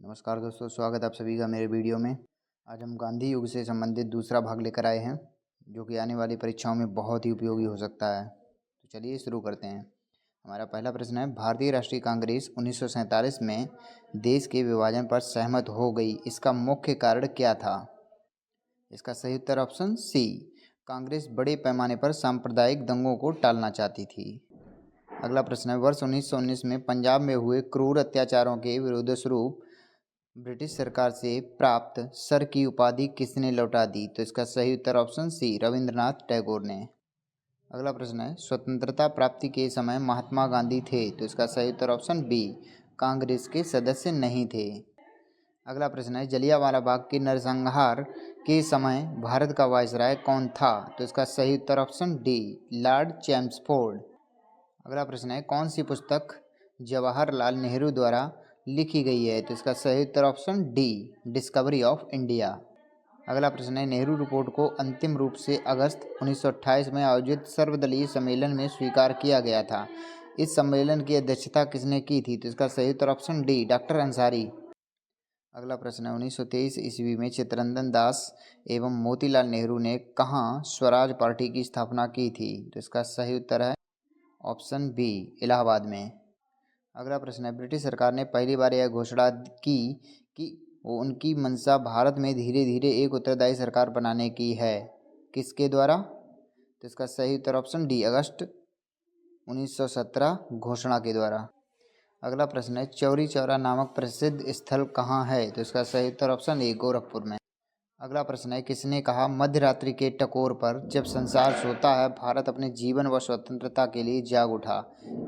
नमस्कार दोस्तों, स्वागत है आप सभी का मेरे वीडियो में। आज हम गांधी युग से संबंधित दूसरा भाग लेकर आए हैं, जो कि आने वाली परीक्षाओं में बहुत ही उपयोगी हो सकता है। तो चलिए शुरू करते हैं। हमारा पहला प्रश्न है, भारतीय राष्ट्रीय कांग्रेस 1947 में देश के विभाजन पर सहमत हो गई, इसका मुख्य कारण क्या था? इसका सही उत्तर ऑप्शन सी, कांग्रेस बड़े पैमाने पर सांप्रदायिक दंगों को टालना चाहती थी। अगला प्रश्न है, वर्ष 1919 में पंजाब में हुए क्रूर अत्याचारों के विरोध स्वरूप ब्रिटिश सरकार से प्राप्त सर की उपाधि किसने लौटा दी? तो इसका सही उत्तर ऑप्शन सी, रविंद्रनाथ टैगोर ने। अगला प्रश्न है, स्वतंत्रता प्राप्ति के समय महात्मा गांधी थे? तो इसका सही उत्तर ऑप्शन बी, कांग्रेस के सदस्य नहीं थे। अगला प्रश्न है, जलियांवाला बाग के नरसंहार के समय भारत का वायसराय कौन था? तो इसका सही उत्तर ऑप्शन डी, लॉर्ड चैम्सफोर्ड। अगला प्रश्न है, कौन सी पुस्तक जवाहरलाल नेहरू द्वारा लिखी गई है? तो इसका सही उत्तर option D, discovery of India. अगला प्रश्न है, नेहरू रिपोर्ट को अंतिम रूप से अगस्त 1928 में आयोजित सर्वदलीय सम्मेलन में स्वीकार किया गया था। इस सम्मेलन की अध्यक्षता किसने की थी? तो इसका सही उत्तर ऑप्शन डी, डॉक्टर अंसारी। अगला प्रश्न है, 1923 ईस्वी में चित्तरंजन दास एवं मोतीलाल नेहरू ने कहाँ स्वराज पार्टी की स्थापना की थी? तो इसका सही उत्तर है ऑप्शन बी, इलाहाबाद में। अगला प्रश्न है, ब्रिटिश सरकार ने पहली बार यह घोषणा की कि वो उनकी मंशा भारत में धीरे धीरे एक उत्तरदायी सरकार बनाने की है, किसके द्वारा? तो इसका सही उत्तर ऑप्शन डी, अगस्त 1917 घोषणा के द्वारा। अगला प्रश्न है, चौरी चौरा नामक प्रसिद्ध स्थल कहाँ है? तो इसका सही उत्तर ऑप्शन ए, गोरखपुर में। अगला प्रश्न है, किसने कहा मध्य रात्रि के टकोर पर जब संसार सोता है भारत अपने जीवन व स्वतंत्रता के लिए जाग उठा?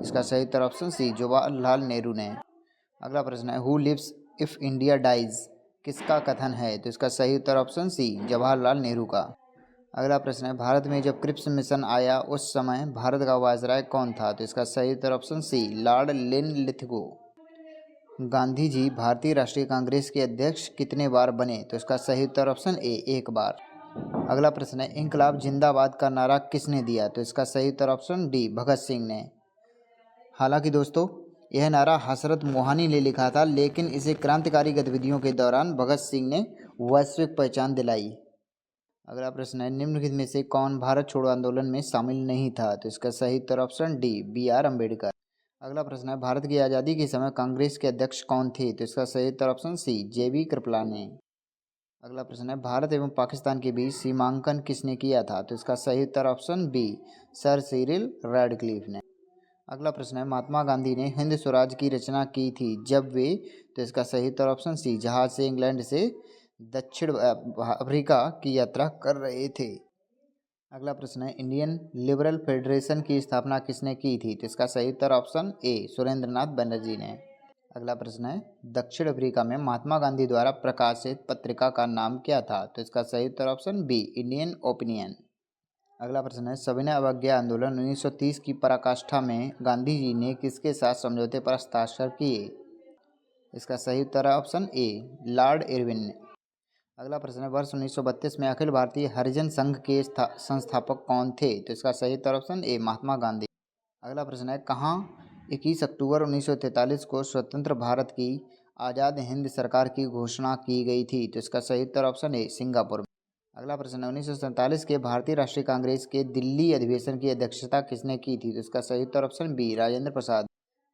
इसका सही उत्तर ऑप्शन सी, जवाहरलाल नेहरू ने। अगला प्रश्न है, who lives if India dies किसका कथन है? तो इसका सही उत्तर ऑप्शन सी, जवाहरलाल नेहरू का। अगला प्रश्न है, भारत में जब क्रिप्स मिशन आया उस समय भारत का वायसराय कौन था? तो इसका सही उत्तर option C, Lord Linlithgow. Gandhi ji भारतीय राष्ट्रीय कांग्रेस के अध्यक्ष कितने बार बने? तो इसका सही उत्तर ऑप्शन ए, एक बार। अगला प्रश्न है, इंकलाब जिंदाबाद का नारा किसने दिया? तो इसका सही उत्तर ऑप्शन डी, भगत सिंह ने। हालांकि दोस्तों, यह नारा हसरत मोहानी ने लिखा था, लेकिन इसे क्रांतिकारी गतिविधियों के दौरान भगत सिंह ने वैश्विक पहचान दिलाई। अगला प्रश्न है, निम्नलिखित में से कौन भारत छोड़ो आंदोलन में शामिल नहीं था? तो इसका सही उत्तर option D, B R Ambedkar. अगला प्रश्न है, भारत की आज़ादी के समय कांग्रेस के अध्यक्ष कौन थे? तो इसका सही उत्तर option C, J B Kripalani. अगला प्रश्न है, भारत एवं पाकिस्तान के बीच सीमांकन किसने किया था? तो इसका सही उत्तर option B, sir Cyril Radcliffe ने। अगला प्रश्न है, महात्मा गांधी ने हिंद स्वराज की रचना की थी जब वे? तो इसका सही उत्तर ऑप्शन सी, जहाज से इंग्लैंड से दक्षिण अफ्रीका की यात्रा कर रहे थे। अगला प्रश्न है, इंडियन लिबरल फेडरेशन की स्थापना किसने की थी? तो इसका सही उत्तर ऑप्शन ए, सुरेंद्रनाथ बनर्जी ने। अगला प्रश्न है, दक्षिण अफ्रीका में महात्मा गांधी द्वारा प्रकाशित पत्रिका का नाम क्या था? तो इसका सही उत्तर ऑप्शन बी, इंडियन ओपिनियन। अगला प्रश्न है, सविनय अवज्ञा आंदोलन 1930 की पराकाष्ठा में गांधी जी ने किसके साथ समझौते पर हस्ताक्षर किए? इसका सही उत्तर है ऑप्शन ए, लॉर्ड इरविन ने। अगला प्रश्न है, वर्ष 1932 में अखिल भारतीय हरिजन संघ के संस्थापक कौन थे? तो इसका सही उत्तर ऑप्शन ए, महात्मा गांधी। अगला प्रश्न है, कहाँ 21 अक्टूबर 1943 को स्वतंत्र भारत की आज़ाद हिंद सरकार की घोषणा की गई थी? तो इसका सही उत्तर ऑप्शन ए, सिंगापुर में। अगला प्रश्न है, 1947 के भारतीय राष्ट्रीय कांग्रेस के दिल्ली अधिवेशन की अध्यक्षता किसने की थी? तो इसका सही उत्तर ऑप्शन बी, राजेंद्र प्रसाद।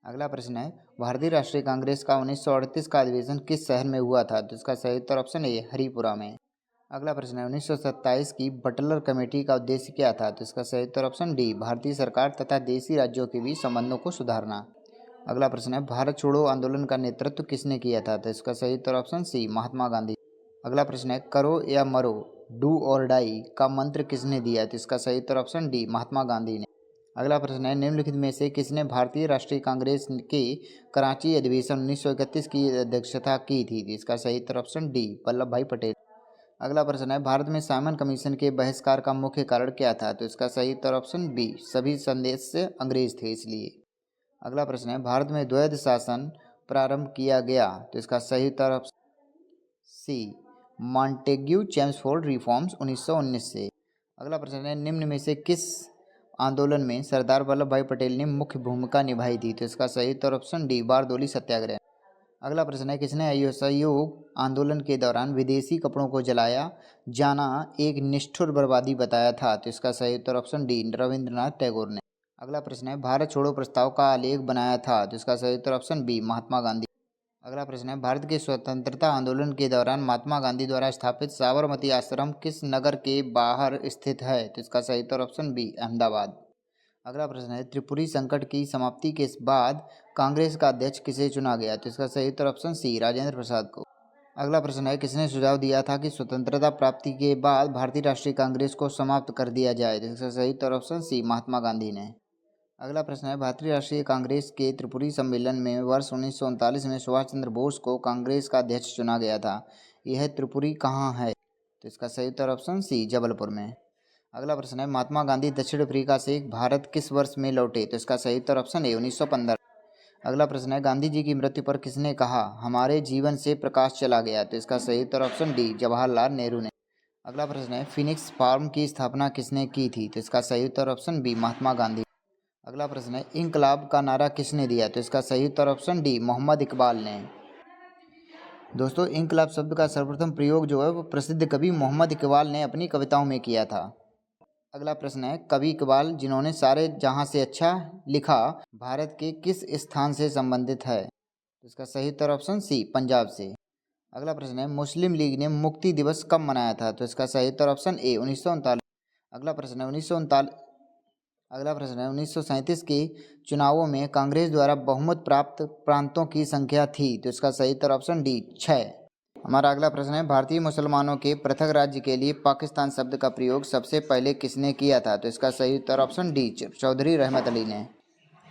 अगला प्रश्न है, भारतीय राष्ट्रीय कांग्रेस का 1938 का अधिवेशन किस शहर में हुआ था? तो इसका सही उत्तर ऑप्शन ए, हरिपुरा में। अगला प्रश्न है, 1927 की बटलर कमेटी का उद्देश्य क्या था? तो इसका सही उत्तर ऑप्शन डी, भारतीय सरकार तथा देशी राज्यों के बीच संबंधों को सुधारना। अगला प्रश्न है, भारत छोड़ो आंदोलन का नेतृत्व किसने किया था? तो इसका सही उत्तर ऑप्शन सी, महात्मा गांधी। अगला प्रश्न है, करो या मरो, डू और डाई का मंत्र किसने दिया? तो इसका सही उत्तर ऑप्शन डी, महात्मा गांधी ने। अगला प्रश्न है, निम्नलिखित में से किसने भारतीय राष्ट्रीय कांग्रेस के कराची अधिवेशन 1931 की अध्यक्षता की थी? इसका सही उत्तर ऑप्शन डी, वल्लभ भाई पटेल। अगला प्रश्न है, भारत में साइमन कमीशन के बहिष्कार का मुख्य कारण क्या था? तो इसका सही उत्तर ऑप्शन बी, सभी सदस्य अंग्रेज थे इसलिए। अगला प्रश्न है, भारत में द्वैध शासन प्रारंभ किया गया? तो इसका सही उत्तर option C, Montagu Chelmsford reforms 1919 से। अगला प्रश्न है, निम्न में से किस आंदोलन में सरदार वल्लभ भाई पटेल ने मुख्य भूमिका निभाई थी? तो इसका सही उत्तर ऑप्शन डी, बारदोली सत्याग्रह। अगला प्रश्न है, किसने असहयोग आंदोलन के दौरान विदेशी कपड़ों को जलाया जाना एक निष्ठुर बर्बादी बताया था? तो इसका सही उत्तर ऑप्शन डी, रविंद्रनाथ टैगोर ने। अगला प्रश्न है, भारत छोड़ो प्रस्ताव का आलेख बनाया था? तो इसका सही उत्तर ऑप्शन बी, महात्मा गांधी। अगला प्रश्न है, भारत के स्वतंत्रता आंदोलन के दौरान महात्मा गांधी द्वारा स्थापित साबरमती आश्रम किस नगर के बाहर स्थित है? तो इसका सही उत्तर ऑप्शन बी, अहमदाबाद। अगला प्रश्न है, त्रिपुरी संकट की समाप्ति के बाद कांग्रेस का अध्यक्ष किसे चुना गया? तो इसका सही उत्तर ऑप्शन सी, राजेंद्र प्रसाद को। अगला प्रश्न है, किसने सुझाव दिया था कि स्वतंत्रता प्राप्ति के बाद भारतीय राष्ट्रीय कांग्रेस को समाप्त कर दिया जाए? तो इसका सही उत्तर ऑप्शन सी, महात्मा गांधी ने। अगला प्रश्न है, भारतीय राष्ट्रीय कांग्रेस के त्रिपुरी सम्मेलन में वर्ष 1939 में सुभाष चंद्र बोस को कांग्रेस का अध्यक्ष चुना गया था। यह त्रिपुरी कहाँ है? तो इसका सही उत्तर ऑप्शन सी, जबलपुर में। अगला प्रश्न है, महात्मा गांधी दक्षिण अफ्रीका से भारत किस वर्ष में लौटे? तो इसका सही उत्तर ऑप्शन ए, 1915। अगला प्रश्न है, गांधी जी की मृत्यु पर किसने कहा हमारे जीवन से प्रकाश चला गया? तो इसका सही उत्तर ऑप्शन डी, जवाहरलाल नेहरू ने। अगला प्रश्न है, फिनिक्स फार्म की स्थापना किसने की थी? तो इसका सही उत्तर ऑप्शन बी, महात्मा गांधी। अगला प्रश्न है, इंकलाब का नारा किसने दिया? तो इसका सही उत्तर ऑप्शन डी, मोहम्मद इकबाल ने। दोस्तों, इंकलाब शब्द का सर्वप्रथम प्रयोग जो है वो प्रसिद्ध कवि मोहम्मद इकबाल ने अपनी कविताओं में किया था। अगला प्रश्न है, कवि इकबाल जिन्होंने सारे जहां से अच्छा लिखा भारत के किस स्थान से संबंधित है? तो इसका सही उत्तर ऑप्शन सी, पंजाब से। अगला प्रश्न है, मुस्लिम लीग ने मुक्ति दिवस कब मनाया था? तो इसका सही उत्तर ऑप्शन ए, 1939। अगला प्रश्न है, 1937 के चुनावों में कांग्रेस द्वारा बहुमत प्राप्त प्रांतों की संख्या थी? तो इसका सही उत्तर ऑप्शन डी, 6। हमारा अगला प्रश्न है, भारतीय मुसलमानों के पृथक राज्य के लिए पाकिस्तान शब्द का प्रयोग सबसे पहले किसने किया था? तो इसका सही उत्तर ऑप्शन डी, चौधरी रहमत अली ने।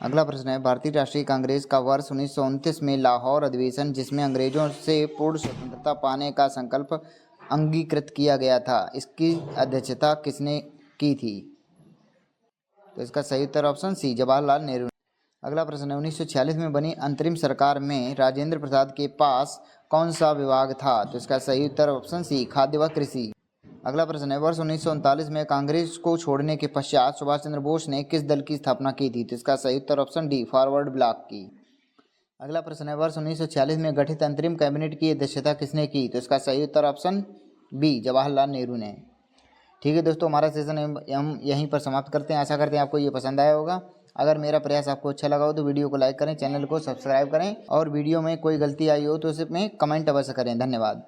अगला प्रश्न है, भारतीय राष्ट्रीय कांग्रेस का वर्ष 1929 में लाहौर अधिवेशन जिसमें अंग्रेजों से पूर्ण स्वतंत्रता पाने का संकल्प अंगीकृत किया गया था, इसकी अध्यक्षता किसने की थी? तो इसका सही उत्तर ऑप्शन सी, जवाहरलाल नेहरू। अगला प्रश्न है, 1946 में बनी अंतरिम सरकार में राजेंद्र प्रसाद के पास कौन सा विभाग था? तो इसका सही उत्तर ऑप्शन सी, खाद्य व कृषि। अगला प्रश्न है, वर्ष 1939 में कांग्रेस को छोड़ने के पश्चात सुभाष चंद्र बोस ने किस दल की स्थापना की थी? तो इसका सही उत्तर ऑप्शन डी, फॉरवर्ड ब्लॉक की। अगला प्रश्न है, वर्ष 1946 में गठित अंतरिम कैबिनेट की अध्यक्षता किसने की? तो इसका सही उत्तर ऑप्शन बी, जवाहरलाल नेहरू ने। ठीक है दोस्तों, हमारा सेशन हम यहीं पर समाप्त करते हैं। आशा करते हैं आपको ये पसंद आया होगा। अगर मेरा प्रयास आपको अच्छा लगा हो तो वीडियो को लाइक करें, चैनल को सब्सक्राइब करें और वीडियो में कोई गलती आई हो तो उसे में कमेंट अवश्य करें। धन्यवाद।